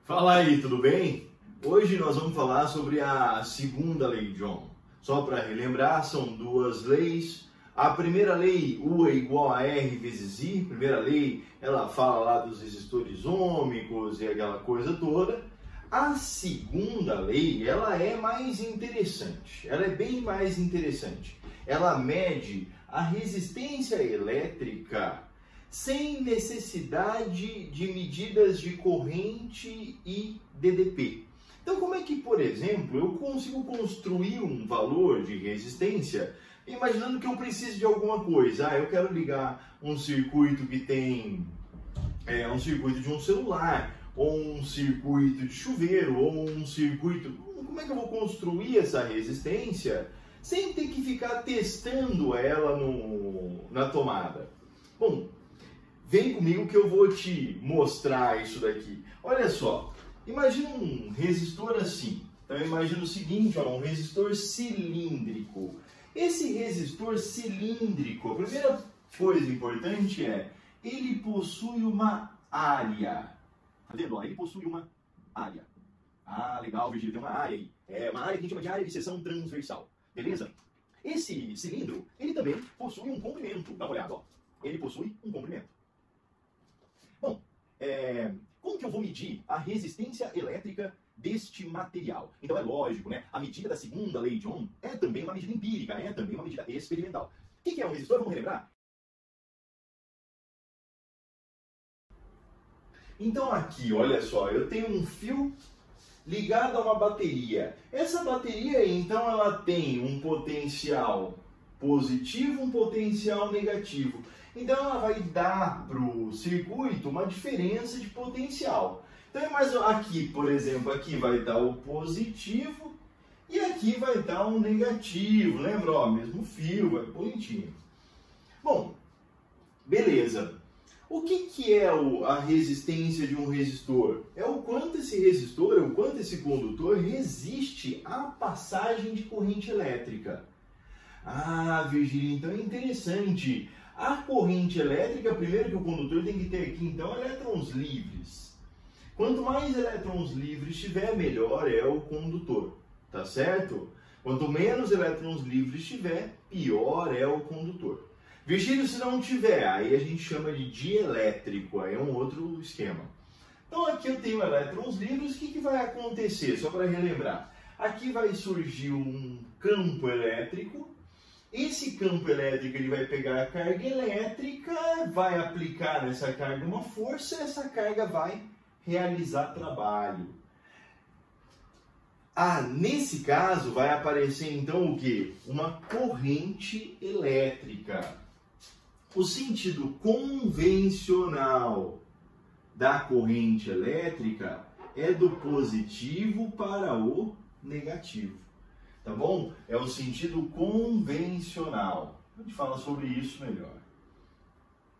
Fala aí, tudo bem? Hoje nós vamos falar sobre a segunda lei de Ohm. Só para relembrar, são duas leis. A primeira lei, U é igual a R vezes I. Primeira lei, ela fala lá dos resistores ôhmicos e aquela coisa toda. A segunda lei, ela é mais interessante. Ela é bem mais interessante. Ela mede a resistência elétrica sem necessidade de medidas de corrente e DDP. Então, como é que, por exemplo, eu consigo construir um valor de resistência imaginando que eu preciso de alguma coisa? Eu quero ligar um circuito que tem um circuito de um celular, ou um circuito de chuveiro, ou um circuito... Como é que eu vou construir essa resistência sem ter que ficar testando ela na tomada? Bom, vem comigo que eu vou te mostrar isso daqui. Olha só, imagina um resistor assim. Então imagina o seguinte, um resistor cilíndrico. Esse resistor cilíndrico, a primeira coisa importante é, ele possui uma área. Tá vendo? Ele possui uma área. Ah, legal, Virgílio, tem uma área aí. É uma área que a gente chama de área de seção transversal. Beleza? Esse cilindro, ele também possui um comprimento. Dá uma olhada, ó. Ele possui um comprimento. Bom, como que eu vou medir a resistência elétrica deste material? Então é lógico, né? A medida da segunda lei de Ohm é também uma medida empírica, é também uma medida experimental. O que é um resistor? Vamos relembrar? Então aqui, olha só, eu tenho um fio ligado a uma bateria. Essa bateria, então, ela tem um potencial positivo, um potencial negativo. Então ela vai dar para o circuito uma diferença de potencial. Então, mas aqui, por exemplo, aqui vai dar o positivo e aqui vai dar um negativo. Lembra? Ó, mesmo fio, vai bonitinho. Bom, beleza. O que é a resistência de um resistor? É o quanto esse resistor, é o quanto esse condutor resiste à passagem de corrente elétrica. Ah, Virgílio, então é interessante. A corrente elétrica, primeiro que o condutor tem que ter aqui, então, elétrons livres. Quanto mais elétrons livres tiver, melhor é o condutor, tá certo? Quanto menos elétrons livres tiver, pior é o condutor. Virgílio, se não tiver, aí a gente chama de dielétrico, aí é um outro esquema. Então aqui eu tenho elétrons livres, o que vai acontecer? Só para relembrar, aqui vai surgir um campo elétrico. Esse campo elétrico ele vai pegar a carga elétrica, vai aplicar nessa carga uma força, essa carga vai realizar trabalho. Nesse caso vai aparecer então o quê? Uma corrente elétrica. O sentido convencional da corrente elétrica é do positivo para o negativo. Tá bom? É o sentido convencional. A gente fala sobre isso melhor.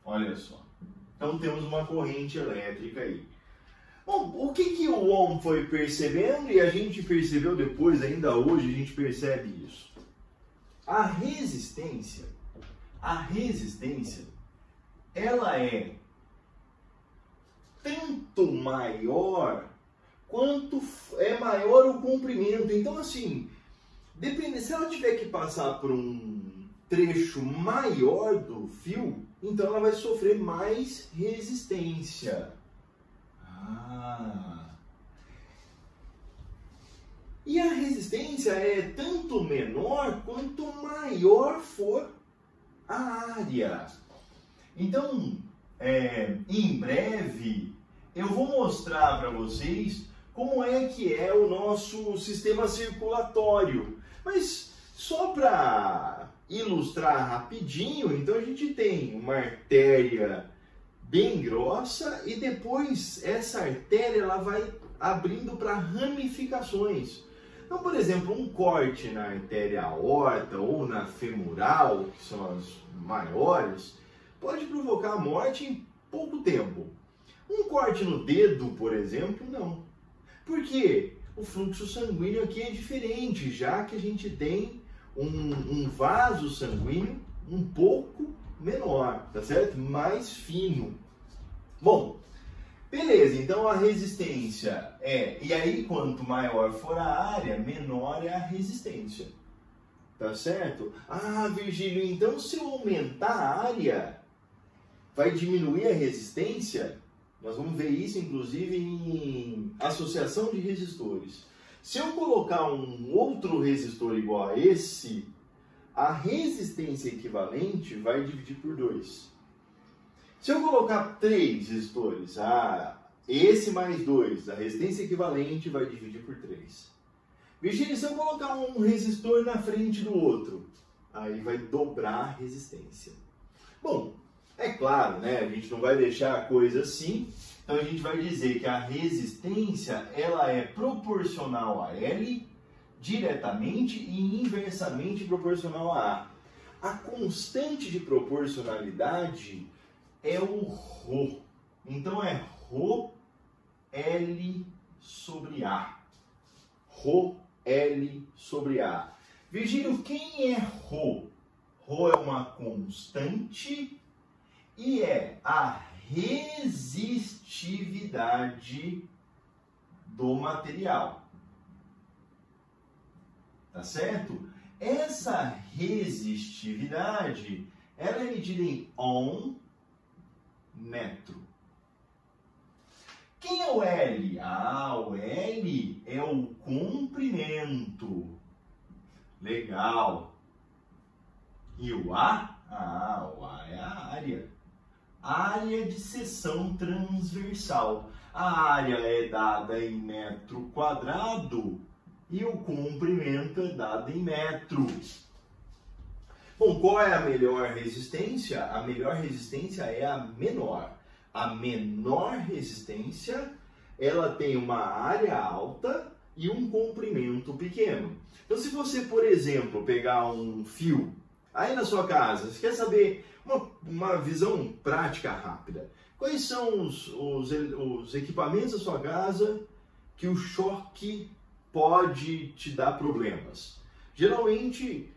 Olha só. Então temos uma corrente elétrica aí. Bom, o que o Ohm foi percebendo e a gente percebeu depois, ainda hoje a gente percebe isso. A resistência, ela é tanto maior quanto é maior o comprimento. Então assim, depende, se ela tiver que passar por um trecho maior do fio, então ela vai sofrer mais resistência. E a resistência é tanto menor quanto maior for a área. Então, em breve, eu vou mostrar para vocês como é que é o nosso sistema circulatório. Mas só para ilustrar rapidinho, então a gente tem uma artéria bem grossa e depois essa artéria ela vai abrindo para ramificações. Então, por exemplo, um corte na artéria aorta ou na femoral, que são as maiores, pode provocar a morte em pouco tempo. Um corte no dedo, por exemplo, não. Por quê? O fluxo sanguíneo aqui é diferente, já que a gente tem um vaso sanguíneo um pouco menor, tá certo? Mais fino. Bom, Beleza, então a resistência e aí quanto maior for a área, menor é a resistência. Tá certo? Ah, Virgílio, então se eu aumentar a área, vai diminuir a resistência? Nós vamos ver isso, inclusive, em associação de resistores. Se eu colocar um outro resistor igual a esse, a resistência equivalente vai dividir por 2. Se eu colocar 3 resistores, esse mais 2, a resistência equivalente vai dividir por 3. Virgílio, se eu colocar um resistor na frente do outro, aí vai dobrar a resistência. Bom, é claro, né? A gente não vai deixar a coisa assim, então a gente vai dizer que a resistência ela é proporcional a L, diretamente e inversamente proporcional a A. A constante de proporcionalidade é o ρ. Então é ρ L sobre A. ρ L sobre A. Virgílio, quem é ρ? ρ é uma constante e é a resistividade do material. Tá certo? Essa resistividade, ela é medida em ohm metro. Quem é o L? O L é o comprimento. Legal. E o A? O A é a área. Área de seção transversal. A área é dada em metro quadrado e o comprimento é dado em metros. Bom, qual é a melhor resistência? A melhor resistência é a menor. A menor resistência, ela tem uma área alta e um comprimento pequeno. Então, se você, por exemplo, pegar um fio aí na sua casa, você quer saber uma visão prática rápida. Quais são os equipamentos da sua casa que o choque pode te dar problemas? Geralmente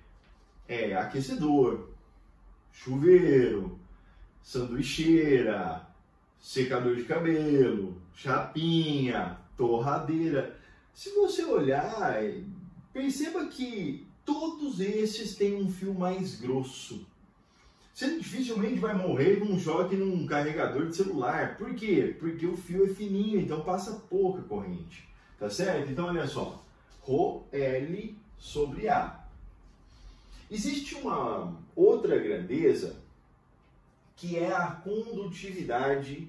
é aquecedor, chuveiro, sanduicheira, secador de cabelo, chapinha, torradeira. Se você olhar, perceba que todos esses têm um fio mais grosso. Você dificilmente vai morrer com um choque num carregador de celular. Por quê? Porque o fio é fininho, então passa pouca corrente. Tá certo? Então, olha só. Rho L sobre A. Existe uma outra grandeza que é a condutividade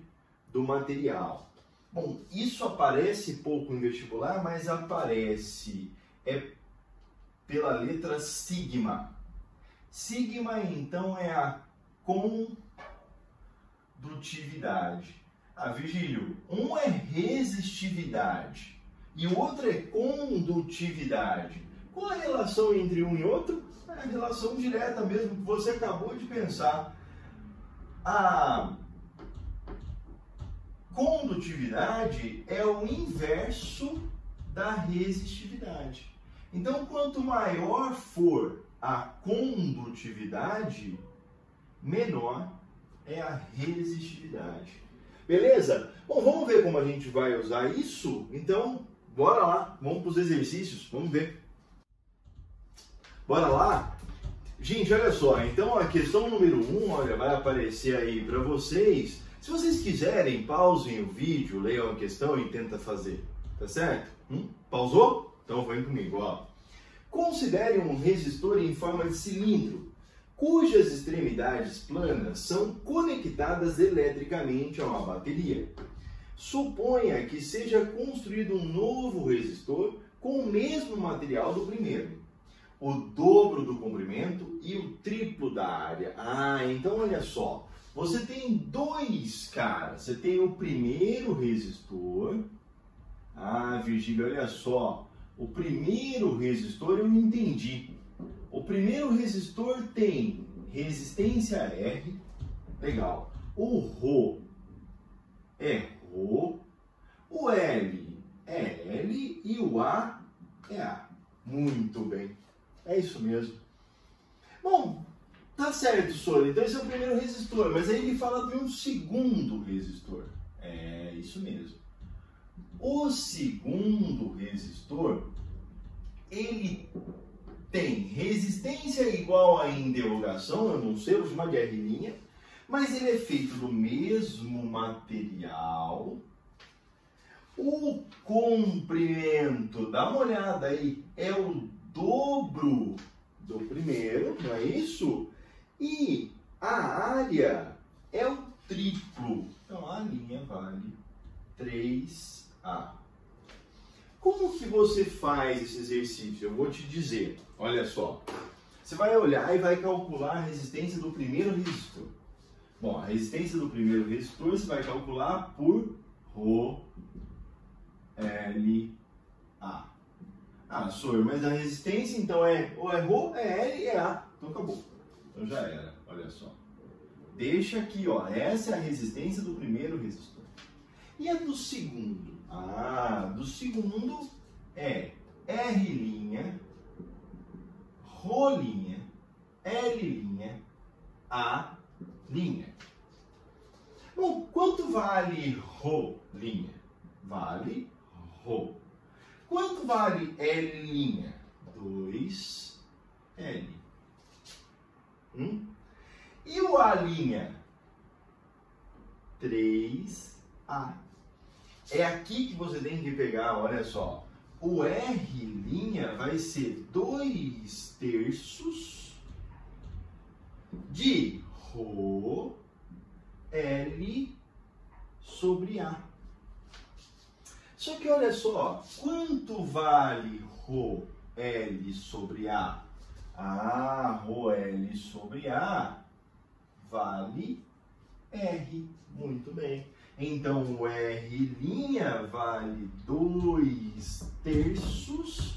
do material. Bom, isso aparece pouco em vestibular, mas aparece pela letra sigma. Sigma, então, é a condutividade. Virgílio, um é resistividade e o outro é condutividade. Qual a relação entre um e outro? É a relação direta mesmo que você acabou de pensar. A condutividade é o inverso da resistividade. Então, quanto maior for a condutividade, menor é a resistividade. Beleza? Bom, vamos ver como a gente vai usar isso? Então, bora lá, vamos para os exercícios, vamos ver. Bora lá? Gente, olha só, então a questão número 1, olha, vai aparecer aí para vocês. Se vocês quiserem, pausem o vídeo, leiam a questão e tentem fazer, tá certo? Pausou? Então vem comigo, ó. Considere um resistor em forma de cilindro, cujas extremidades planas são conectadas eletricamente a uma bateria. Suponha que seja construído um novo resistor com o mesmo material do primeiro, o dobro do comprimento e o triplo da área. Então olha só, você tem dois, cara. Você tem o primeiro resistor. Virgílio, olha só. O primeiro resistor eu entendi. O primeiro resistor tem resistência R. Legal. O ρ é ρ. O L é L e o A é A. Muito bem. É isso mesmo. Bom, tá certo, Sônia. Então esse é o primeiro resistor. Mas aí ele fala de um segundo resistor. isso mesmo. O segundo resistor, ele tem resistência igual a interrogação, eu não sei, eu vou chamar de R', mas ele é feito do mesmo material. O comprimento, dá uma olhada aí, é o dobro do primeiro, não é isso? E a área é o triplo. Então a linha vale 3A. Como que você faz esse exercício? Eu vou te dizer. Olha só. Você vai olhar e vai calcular a resistência do primeiro resistor. Bom, a resistência do primeiro resistor você vai calcular por ρ L A. Ah, senhor, mas a resistência então ou é ρ, é L, é A. Então acabou. Então já era, olha só. Deixa aqui, ó. Essa é a resistência do primeiro resistor. E a do segundo? Ah, do segundo é R', ρ', L', A'. Bom, quanto vale ρ'? Vale ρ. Quanto vale L'? 2L. E o A'? 3A. É aqui que você tem que pegar, olha só. O R' vai ser 2/3 de ρ L sobre A. Só que olha só, quanto vale ρ L sobre A? Ah, ρ L sobre A vale R. Muito bem. Então, o R' vale 2/3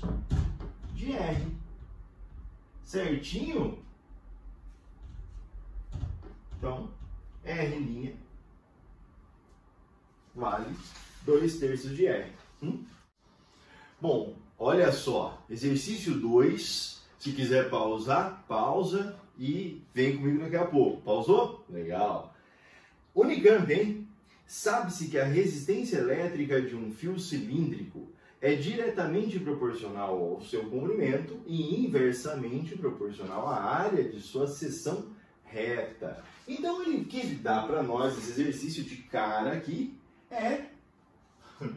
de R. Certinho? Então, R' vale 2/3 de R. Bom, olha só. Exercício 2. Se quiser pausar, pausa e vem comigo daqui a pouco. Pausou? Legal. Unicamp, hein? Sabe-se que a resistência elétrica de um fio cilíndrico é diretamente proporcional ao seu comprimento e inversamente proporcional à área de sua seção reta. Então, o que ele dá para nós, esse exercício de cara aqui, é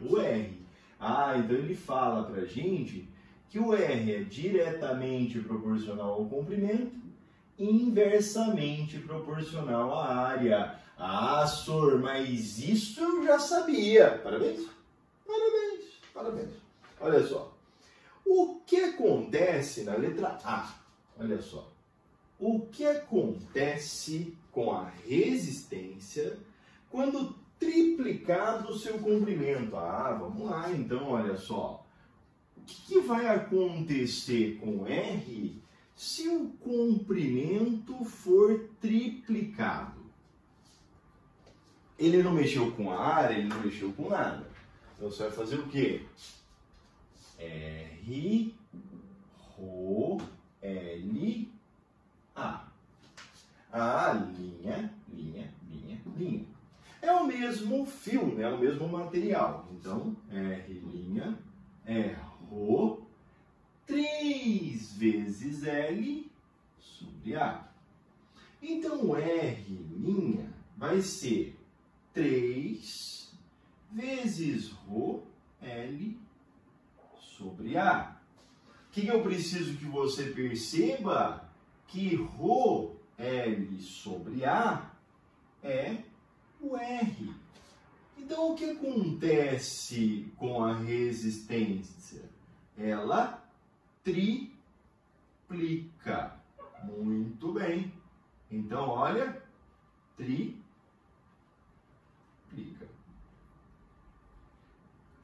o R. Ah, então ele fala para a gente que o R é diretamente proporcional ao comprimento e inversamente proporcional à área. Ah, senhor, mas isso eu já sabia. Parabéns. Parabéns. Parabéns. Olha só. O que acontece na letra A? Olha só. O que acontece com a resistência quando triplicado o seu comprimento? Ah, vamos lá então, olha só. O que vai acontecer com R se o comprimento for triplicado? Ele não mexeu com a área, ele não mexeu com nada. Então você vai fazer o quê? R, ρ, L, A. A, linha. É o mesmo fio, né? É o mesmo material. Então, R' é ρ, 3 vezes L sobre A. Então, R' vai ser 3 vezes ρ L sobre A. O que eu preciso que você perceba? Que ρ L sobre A é o R. Então, o que acontece com a resistência? Ela triplica. Muito bem. Então, olha, triplica.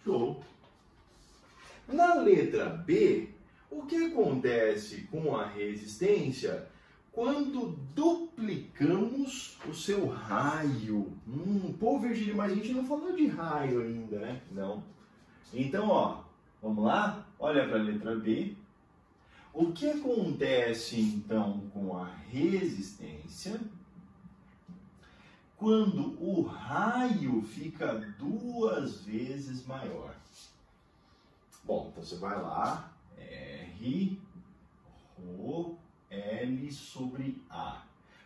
Show. Na letra B, o que acontece com a resistência quando duplicamos o seu raio? Pô, Virgílio, mas a gente não falou de raio ainda, né? Não. Então, ó, vamos lá? Olha para a letra B. O que acontece, então, com a resistência quando o raio fica 2 vezes maior. Bom, então você vai lá, R, Rho, L sobre A.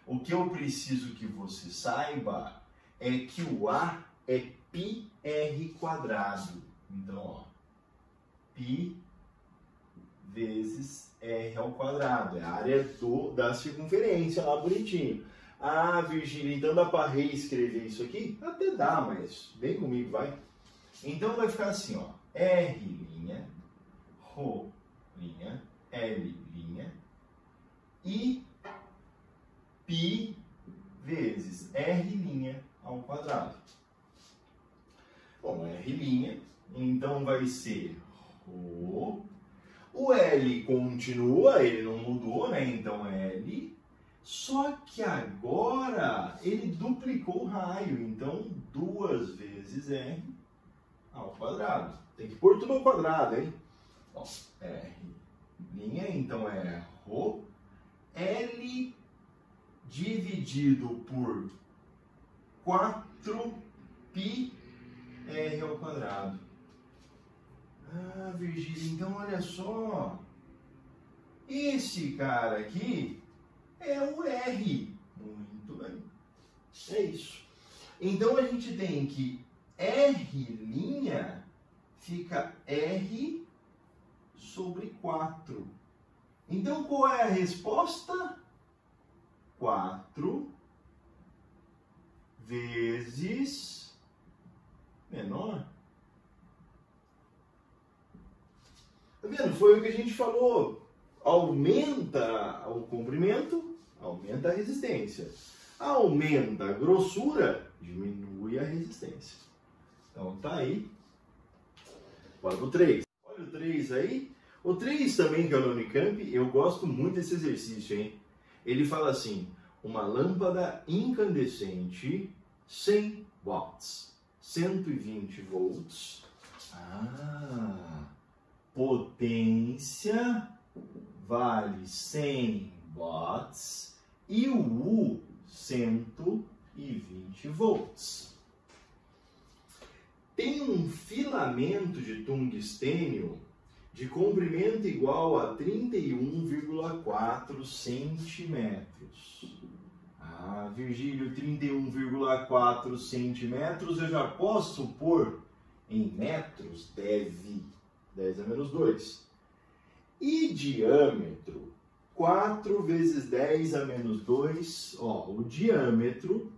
O que eu preciso que você saiba é que o A é πr quadrado. Então, ó, π vezes r ao quadrado. É a área da circunferência lá, bonitinho. Ah, Virgílio, então dá para reescrever isso aqui? Até dá, mas vem comigo, vai. Então vai ficar assim, ó, R', Rho', L', e π vezes r' ao quadrado. Bom, R', então vai ser Rho. O L continua, ele não mudou, né? Então L. Só que agora ele duplicou o raio, então 2 vezes R ao quadrado. Tem que pôr tudo ao quadrado, hein? Bom, R', então é Rho. L dividido por 4πr ao quadrado. Ah, Virgílio, então olha só. Esse cara aqui é o R. Muito bem. É isso. Então a gente tem que R' fica R sobre 4. Então qual é a resposta? 4 vezes menor. Tá vendo? Foi o que a gente falou. Aumenta o comprimento, aumenta a resistência. Aumenta a grossura, diminui a resistência. Então tá aí. Bora pro 3. Olha o 3 aí. O 3 também, que é o Unicamp, eu gosto muito desse exercício, hein? Ele fala assim, uma lâmpada incandescente, 100 watts, 120 volts. Potência vale 100 watts e o U 120 volts. Tem um filamento de tungstênio de comprimento igual a 31,4 centímetros. Virgílio, 31,4 centímetros eu já posso pôr em metros? Deve. 10 a menos 2. E diâmetro? 4 vezes 10 a menos 2. Ó, o diâmetro,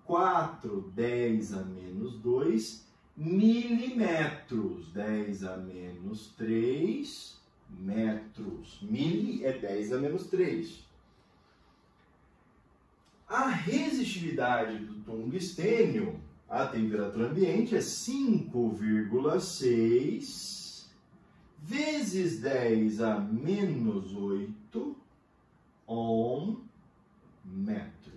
4, 10 a menos 2 milímetros. 10 a menos 3 metros. Mili é 10 a menos 3. A resistividade do tungstênio à temperatura ambiente é 5,6 vezes 10 a menos 8 ohm metro.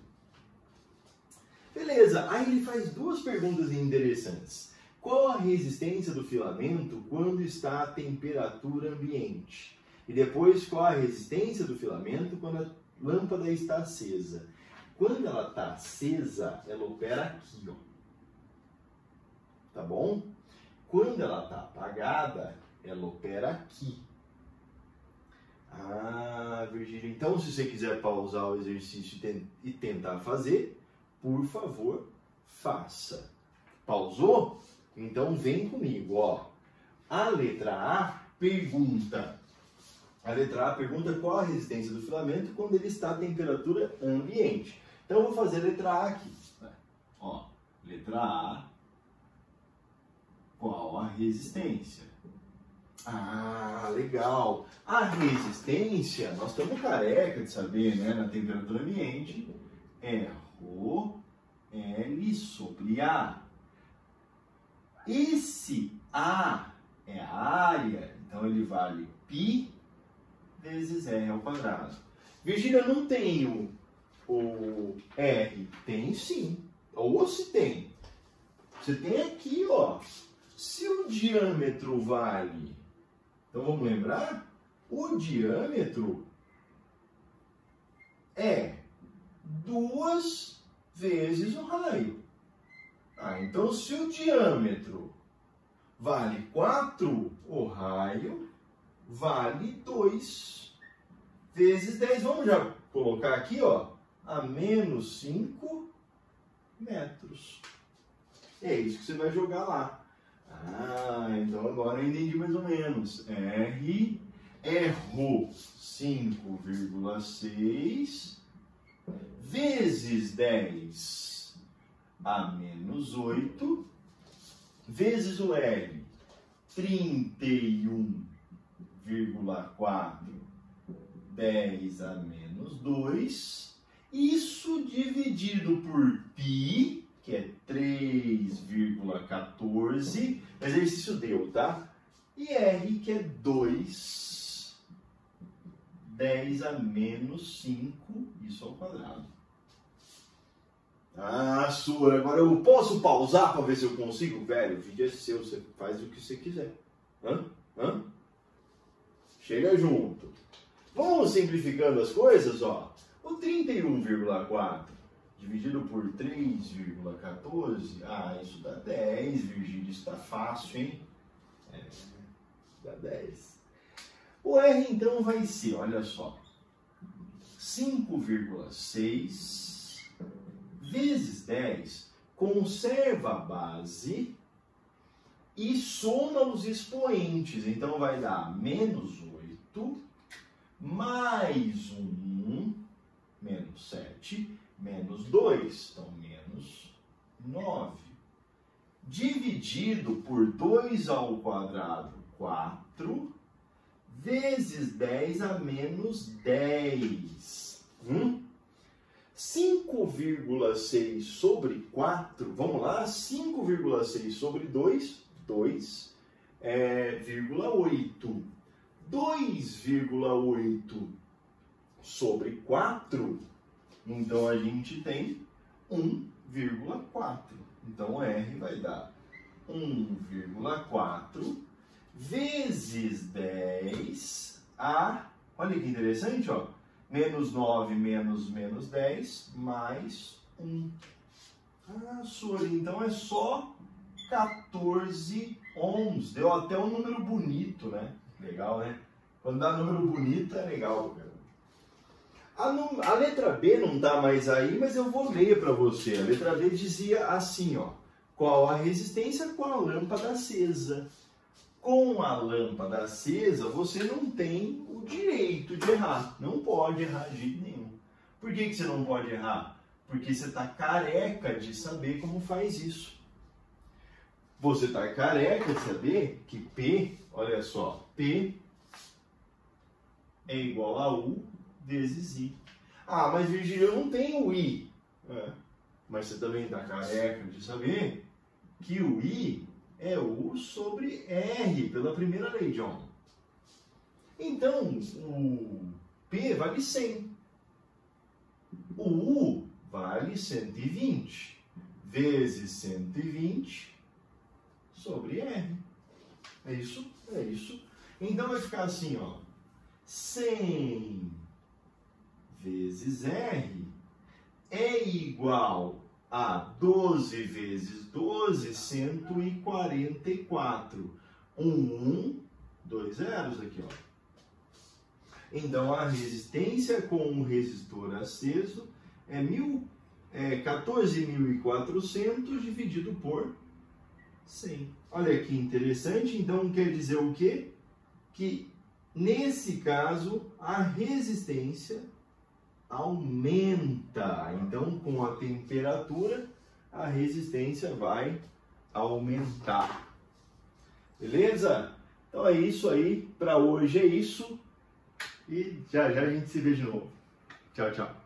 Beleza, aí ele faz duas perguntas interessantes. Qual a resistência do filamento quando está a temperatura ambiente? E depois, qual a resistência do filamento quando a lâmpada está acesa? Quando ela está acesa, ela opera aqui, ó. Tá bom? Quando ela está apagada, ela opera aqui. Virgílio, então se você quiser pausar o exercício e tentar fazer, por favor, faça. Pausou? Então vem comigo, ó. A letra A pergunta qual a resistência do filamento quando ele está a temperatura ambiente. Então eu vou fazer a letra A aqui. Ó, letra A, qual a resistência? Legal. A resistência, nós estamos careca de saber, né? Na temperatura ambiente, é Rho L sobre A. Esse A é a área, então ele vale π vezes R ao quadrado. Virgília, não tem o R? Tem sim. Ou se tem. Você tem aqui, ó. Se o diâmetro vale... Então vamos lembrar? O diâmetro é 2 vezes o raio. Então se o diâmetro vale 4, o raio vale 2 vezes 10. Vamos já colocar aqui, ó, a menos 5 metros. É isso que você vai jogar lá. Então agora eu entendi mais ou menos. R é rho 5,6 vezes 10 a menos 8 vezes o L 31,4 10 a menos 2. Isso dividido por π, que é 3,14. Exercício deu, tá? E R, que é 2, 10 a menos 5, isso ao quadrado. Sura, agora eu posso pausar para ver se eu consigo? Velho, o vídeo é seu, você faz o que você quiser. Chega junto. Vamos simplificando as coisas, ó. O 31,4 dividido por 3,14, isso dá 10, Virgílio, isso tá fácil, hein? Dá 10. O R, então, vai ser, olha só, 5,6 vezes 10, conserva a base e soma os expoentes. Então, vai dar menos 8, mais 1, menos 7, menos 2, então menos 9. Dividido por 2 ao quadrado, 4, vezes 10 a menos 10. 5,6 sobre 4, vamos lá, 5,6 sobre 2, 2,8. 2,8 sobre 4, então a gente tem 1,4. Então R vai dar 1,4 vezes 10 a, olha que interessante, ó, menos 9 menos 10 mais 1. Suri, então é só 14 ohms. Deu até um número bonito, né? Legal, né? Quando dá número bonito é legal, cara. A letra B não tá mais aí, mas eu vou ler para você. A letra B dizia assim, ó. Qual a resistência com a lâmpada acesa? Com a lâmpada acesa, você não tem o direito de errar. Não pode errar de jeito nenhum. Por que você não pode errar? Porque você está careca de saber como faz isso. Você está careca de saber que P, olha só, P é igual a U vezes I. Mas Virgílio, eu não tenho o I. Mas você também está careca de saber que o I é U sobre R, pela primeira lei de Ohm. Então, o P vale 100. O U vale 120 vezes 120 sobre R. É isso? É isso. Então vai ficar assim, ó. 100 vezes R é igual a 12 vezes 12, 144. 2 zeros aqui, ó. Então a resistência com o resistor aceso é 14.400 dividido por 100. Olha que interessante. Então quer dizer o quê? Que nesse caso a resistência aumenta. Então com a temperatura a resistência vai aumentar. Beleza? Então é isso aí. Para hoje é isso. E já já a gente se vê de novo. Tchau, tchau.